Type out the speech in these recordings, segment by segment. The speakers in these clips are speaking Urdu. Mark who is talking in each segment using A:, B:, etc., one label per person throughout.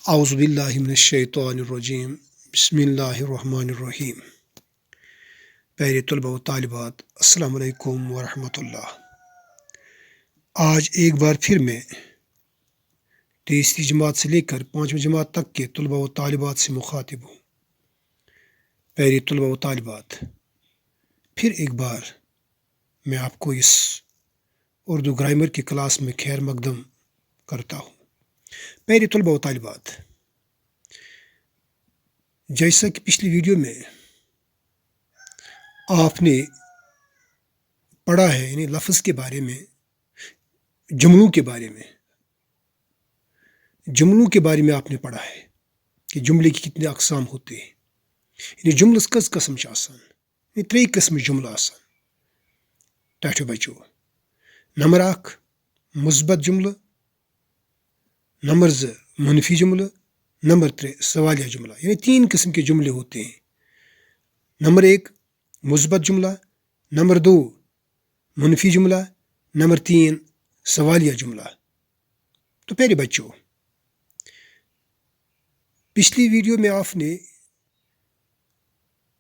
A: اعوذ باللہ من الشیطان الرجیم بسم اللہ الرحمن الرحیم۔ پیارے طلباء و طالبات، السلام علیکم ورحمۃ اللہ۔ آج ایک بار پھر میں تیسری جماعت سے لے کر 5ویں جماعت تک کے طلباء و طالبات سے مخاطب ہوں۔ پیارے طلباء و طالبات، پھر ایک بار میں آپ کو اس اردو گرامر کی کلاس میں خیر مقدم کرتا ہوں۔ پیارے طلباء و طالبات، جیسا کہ پچھلی ویڈیو میں آپ نے پڑھا ہے، یعنی لفظ کے بارے میں، جملوں کے بارے میں آپ نے پڑھا ہے کہ جملے کی کتنے اقسام ہوتے ہیں۔ یعنی جملس کس قسم چھ آسان، یعنی 3 قسم جملہ آسان ٹاٹھو بچو۔ نمبر 1 مثبت جملہ، نمبر 2 منفی جملہ، نمبر 3 سوالیہ جملہ۔ یعنی 3 قسم کے جملے ہوتے ہیں۔ نمبر 1 مثبت جملہ، نمبر 2 منفی جملہ، نمبر 3 سوالیہ جملہ۔ تو پیارے بچوں، پچھلی ویڈیو میں آپ نے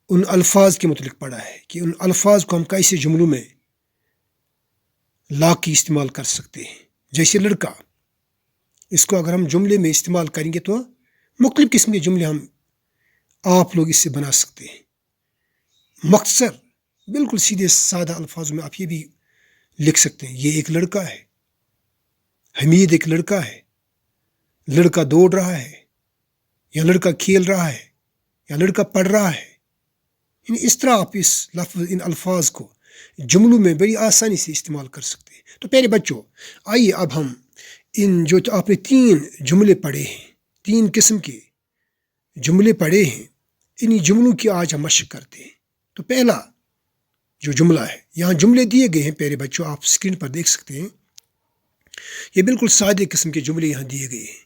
A: ان الفاظ کے متعلق پڑھا ہے کہ ان الفاظ کو ہم کیسے جملوں میں لا کے استعمال کر سکتے ہیں۔ جیسے لڑکا، اس کو اگر ہم جملے میں استعمال کریں گے تو مختلف قسم کے جملے آپ لوگ اس سے بنا سکتے ہیں۔ مختصر بالکل سیدھے سادہ الفاظ میں آپ یہ بھی لکھ سکتے ہیں، یہ ایک لڑکا ہے، حمید ایک لڑکا ہے، لڑکا دوڑ رہا ہے، یا لڑکا کھیل رہا ہے، یا لڑکا پڑھ رہا ہے۔ یعنی اس طرح آپ ان الفاظ کو جملوں میں بڑی آسانی سے استعمال کر سکتے ہیں۔ تو پیارے بچوں، آئیے اب ہم ان جو آپ نے 3 جملے پڑھے ہیں، 3 قسم کے جملے پڑھے ہیں، انہی جملوں کی آج ہم مشق کرتے ہیں۔ تو پہلا جو جملہ ہے، یہاں جملے دیے گئے ہیں پیارے بچوں، آپ اسکرین پر دیکھ سکتے ہیں۔ یہ بالکل سادے قسم کے جملے یہاں دیے گئے ہیں۔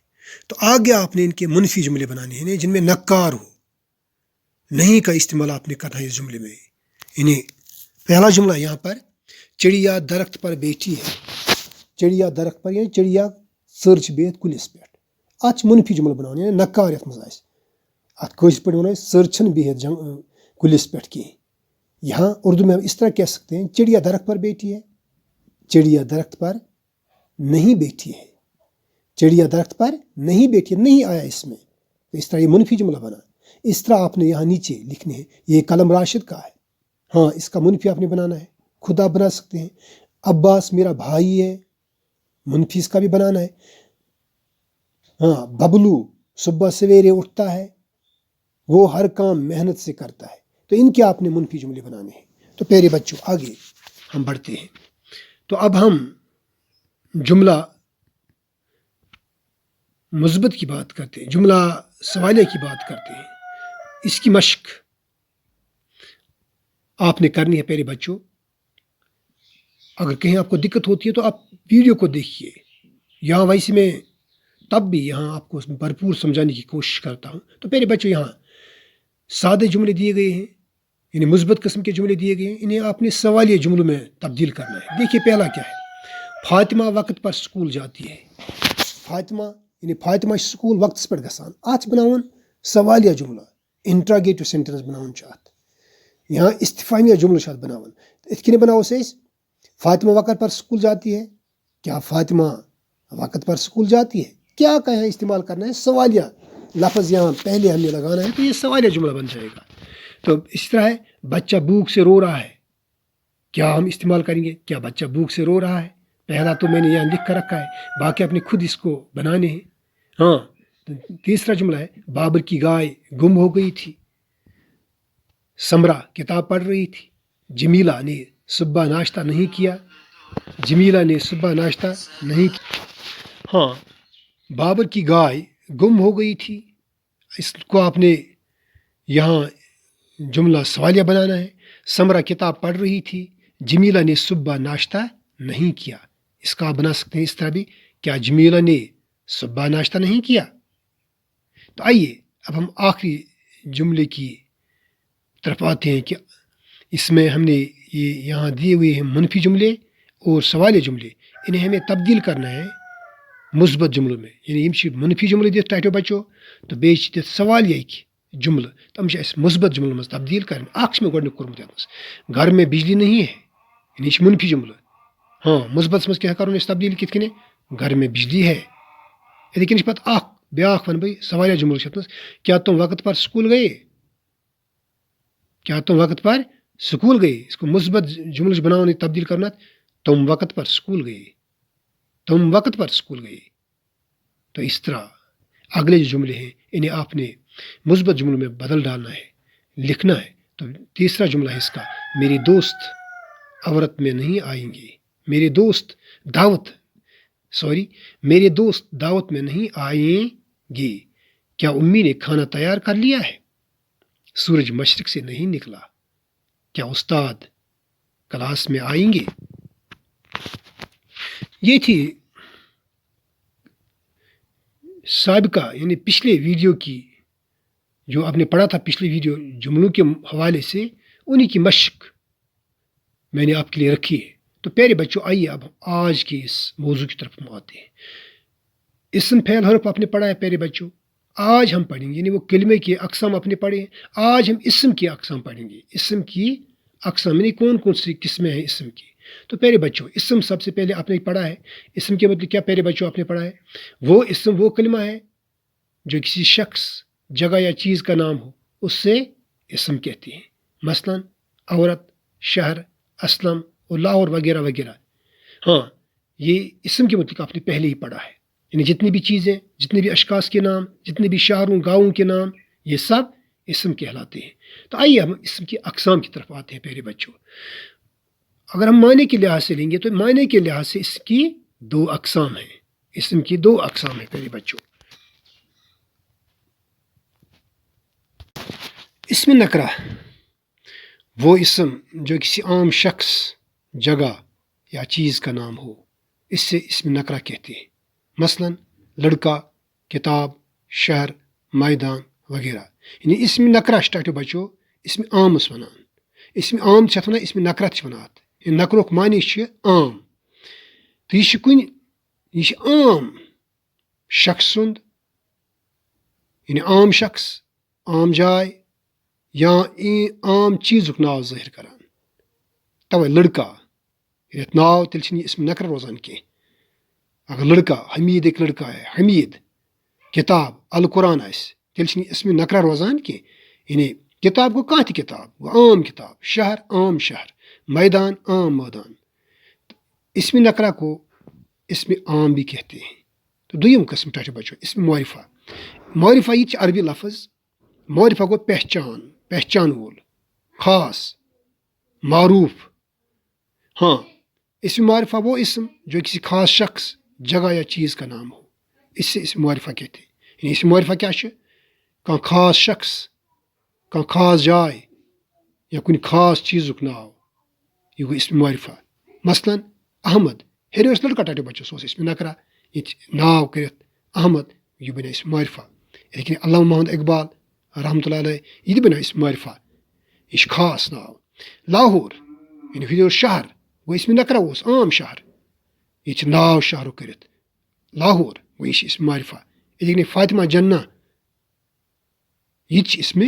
A: تو آگے آپ نے ان کے منفی جملے بنانے ہیں، جن میں نکار ہو، نہیں کا استعمال آپ نے کرنا ہے اس جملے میں۔ انہیں پہلا جملہ یہاں پر، چڑیا درخت پر بیٹھی ہے۔ چڑیا درخت پر، یعنی چڑیا سرچ بیت کلس پہ ات منفی جملہ بناؤ، یعنی نکار یت مز ات کٲشِر پٲٹھۍ ونو سرچن بہت کلس پہ کی۔ یہاں اردو میں ہم اس طرح کہہ سکتے ہیں، چڑیا درخت پر بیٹھی ہے، چڑیا درخت پر نہیں بیٹھی ہے، چڑیا درخت پر نہیں بیٹھی ہے، نہیں آیا اس میں، تو اس طرح یہ منفی جملہ بنا۔ اس طرح آپ نے یہاں نیچے لکھنے ہیں، یہ قلم راشد کا ہے، ہاں اس کا منفی آپ نے بنانا ہے۔ خود آپ بنا سکتے ہیں، عباس میرا بھائی ہے، منفی اس کا بھی بنانا ہے۔ ہاں ببلو صبح سویرے اٹھتا ہے، وہ ہر کام محنت سے کرتا ہے۔ تو ان کے آپ نے منفی جملے بنانے ہیں۔ تو پیارے بچوں، آگے ہم بڑھتے ہیں۔ تو اب ہم جملہ مثبت کی بات کرتے ہیں، جملہ سوالیہ کی بات کرتے ہیں۔ اس کی مشق آپ نے کرنی ہے پیارے بچوں۔ اگر کہیں آپ کو دقت ہوتی ہے تو آپ ویڈیو کو دیکھیے، یہاں ویسے میں تب بھی یہاں آپ کو بھرپور سمجھانے کی کوشش کرتا ہوں۔ تو پیارے بچوں، یہاں سادے جملے دیے گئے ہیں، یعنی مثبت قسم کے جملے دیے گئے ہیں، انہیں آپ نے سوالیہ جملوں میں تبدیل کرنا ہے۔ دیکھیے پہلا کیا ہے، فاطمہ وقت پر سکول جاتی ہے۔ فاطمہ، یعنی فاطمہ سکول وقت پر گژھان، ات بناون سوالیہ جملہ، انٹراگیٹو سینٹنس بناون ات۔ یہاں استفہامیہ جملہ ات بناون۔ ات کنی بناو اس فاطمہ وقت پر سکول جاتی ہے، کیا فاطمہ وقت پر سکول جاتی ہے؟ کیا کہیں استعمال کرنا ہے؟ سوالیہ لفظ یہاں پہلے ہم نے لگانا ہے، تو یہ سوالیہ جملہ بن جائے گا۔ تو اس طرح ہے، بچہ بھوک سے رو رہا ہے، کیا ہم استعمال کریں گے؟ کیا بچہ بھوک سے رو رہا ہے؟ پہلا تو میں نے یہاں لکھ کر رکھا ہے، باقی اپنے خود اس کو بنانے ہیں۔ ہاں تیسرا جملہ ہے، بابر کی گائے گم ہو گئی تھی، سمرا کتاب پڑھ رہی تھی، جمیلہ نے صبح ناشتہ نہیں کیا، جمیلہ نے صبح ناشتہ نہیں کیا۔ ہاں بابر کی گائے گم ہو گئی تھی، اس کو آپ نے یہاں جملہ سوالیہ بنانا ہے۔ سمرا کتاب پڑھ رہی تھی، جمیلہ نے صبح ناشتہ نہیں کیا، اس کا آپ بنا سکتے ہیں اس طرح بھی، کیا جمیلہ نے صبح ناشتہ نہیں کیا؟ تو آئیے اب ہم آخری جملے کی طرف آتے ہیں کہ اس میں ہم نے یہ یہاں دیے ہوئے ہیں منفی جملے اور سوالیہ جملے، انہیں ہمیں تبدیل کرنا ہے مثبت جملوں میں یعنی منفی جملے دِتھ ٹاٹو بچو تو بیٚیہِ چھِ دِتھ سوالیہٕکۍ جملہٕ تم چھِ اَسہِ مثبت جملن منٛز تبدیٖل کرٕنۍ اکھ چھُ مےٚ گۄڈٕنیُک کوٚرمُت یَتھ منٛز گھر میں بجلی نہیں ہے یعنی یہِ چھِ منفی جملہٕ ہاں مثبتس منٛز کیٛاہ کرُن اَسہِ تبدیٖل کِتھ کٔنۍ گھر میں بجلی ہے یِتھٕے کٔنۍ چھِ پتہٕ اکھ بیٛاکھ وَنہٕ بہٕ سوالیہ جملہٕ چھِ یَتھ منٛز کیا تم وقت پر اسکول گئے کیا تم وقت پر اسکول گئے اس کو مثبت جملہٕ چھِ بناوُن تبدیٖل کرُن اَتھ تم وقت پر اسکول گئے تم وقت پر اسکول گئے تو اس طرح اگلے جو جملے ہیں انہیں آپ نے مثبت جملوں میں بدل ڈالنا ہے لکھنا ہے تو تیسرا جملہ ہے اس کا میرے دوست عورت میں نہیں آئیں گے میرے دوست دعوت میں نہیں آئیں گے کیا امی نے کھانا تیار کر لیا ہے سورج مشرق سے نہیں نکلا کیا استاد کلاس میں آئیں گے یہ تھی سابقہ یعنی پچھلے ویڈیو کی جو آپ نے پڑھا تھا پچھلے ویڈیو جملوں کے حوالے سے انہی کی مشق میں نے آپ کے لیے رکھی ہے تو پیارے بچوں آئیے اب آج کے اس موضوع کی طرف ہم آتے ہیں اسم فعل حرف آپ نے پڑھا ہے پیارے بچوں آج ہم پڑھیں گے یعنی وہ کلمے کی اقسام آپ نے پڑھے ہیں آج ہم اسم کی اقسام پڑھیں گے اسم کی اقسام یعنی کون کون سی قسمیں ہیں اسم کی تو پیارے بچوں اسم سب سے پہلے آپ نے پڑھا ہے اسم کے مطلب کیا پیارے بچوں آپ نے پڑھا ہے وہ اسم وہ کلمہ ہے جو کسی شخص جگہ یا چیز کا نام ہو اس سے اسم کہتے ہیں مثلا عورت شہر اسلم اور لاہور وغیرہ وغیرہ ہاں یہ اسم کے مطلب آپ نے پہلے ہی پڑھا ہے یعنی جتنی بھی چیزیں جتنے بھی اشخاص کے نام جتنے بھی شہروں گاؤں کے نام یہ سب اسم کہلاتے ہیں تو آئیے ہم اسم کی اقسام کی طرف آتے ہیں پیارے بچوں اگر ہم معنی کے لحاظ سے لیں گے تو معنی کے لحاظ سے اس کی دو اقسام ہیں اسم کی دو اقسام ہیں پیارے بچوں اسم نکرہ وہ اسم جو کسی عام شخص جگہ یا چیز کا نام ہو اس سے اسم نکرہ کہتے ہیں مثلا لڑکا کتاب شہر میدان وغیرہ یعنی اسم نکرہ ٹاٹو بچو اسم عام ونان اسم عام چھِ ونان اسم نکرہ تہِ چھِ ونان اتھ نکرُک معنی چھِ عام تو یہ چھِ عام شخص سُنٛد یعنی عام شخص عام جاے یا عام چیزُک ناو ظٲہِر کران توے لڑکا یتھ ناو تیٚلہِ چھِنہٕ یہِ اسم نکرہ روزان کینٛہہ اگر لڑکا حمید ایک لڑکا ہے حمید کتاب القرآن آسہِ تیٚلہِ چھِنہٕ یہِ اسم نکرہ روزان کینٛہہ یعنی کتاب گوٚو کانٛہہ تہِ کتاب گوٚو عام کتاب شہر عام شہر میدان عام میدان اسم نکرہ کو اسم عام بھی کہتے ہیں تو دویم قسم ٹاٹو بچو اسم معرفہ یہ عربی لفظ معرفہ گو پہچان وول خاص معروف ہاں اسم معرفہ وہ اسم جو کسی خاص شخص جگہ یا چیز کا نام ہو اس سے اسم معرفہ کہتے ہیں یعنی اسم معرفہ کیا ہے کانٛہہ خاص شخص کانٛہہ خاص جاے یا کُنہِ خاص چیزُک ناو یہ گوٚو اسم معرفہ مثلا احمد ہیٚرِ اوس لڑکا ٹاٹو بچو سُہ اوس اسم نکرہ ییٚتہِ ناو کٔرِتھ احمد یہِ بنے اسم معرفہ یِتھٕے کٔنۍ علامہ محمد اقبال رحمتہ اللہ علیہ یہ تہِ بنیو اسم معرفہ یہ چھُ خاص ناو لاہور یعنی ہُہ اوس شہر گوٚو اسم نکرہ اوس عام شہر ییٚتہِ چھِ ناو شہرُک کٔرِتھ لاہور گوٚو یہِ چھِ اسم معرفہ یِتھٕے کٔنۍ فاطمہ جنہ یہ تہِ چھِ اسم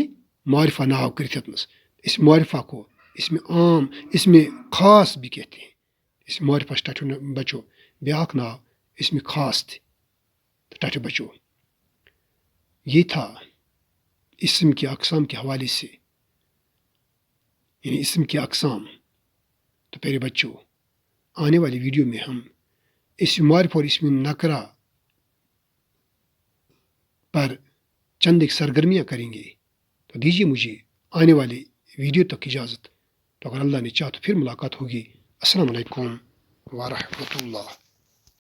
A: معرفہ ناو کٔرِتھ یتھ منٛز اسم معرفہ کو اسم عام اسم خاص بھی کہتے ہیں اسم معرفہ ٹاٹو بچو بیاکھ ناو اسم خاص تہِ ٹاٹو بچو یہ تھا اسم کی اقسام کے حوالے سے یعنی اسم کی اقسام تو پیارے بچوں آنے والی ویڈیو میں ہم اسم معرفہ اور اسم نکرہ پر چند ایک سرگرمیاں کریں گے تو دیجیے مجھے آنے والے ویڈیو تک اجازت تو اگر اللہ نے چاہا تو پھر ملاقات ہوگی السلام علیکم ورحمۃ اللہ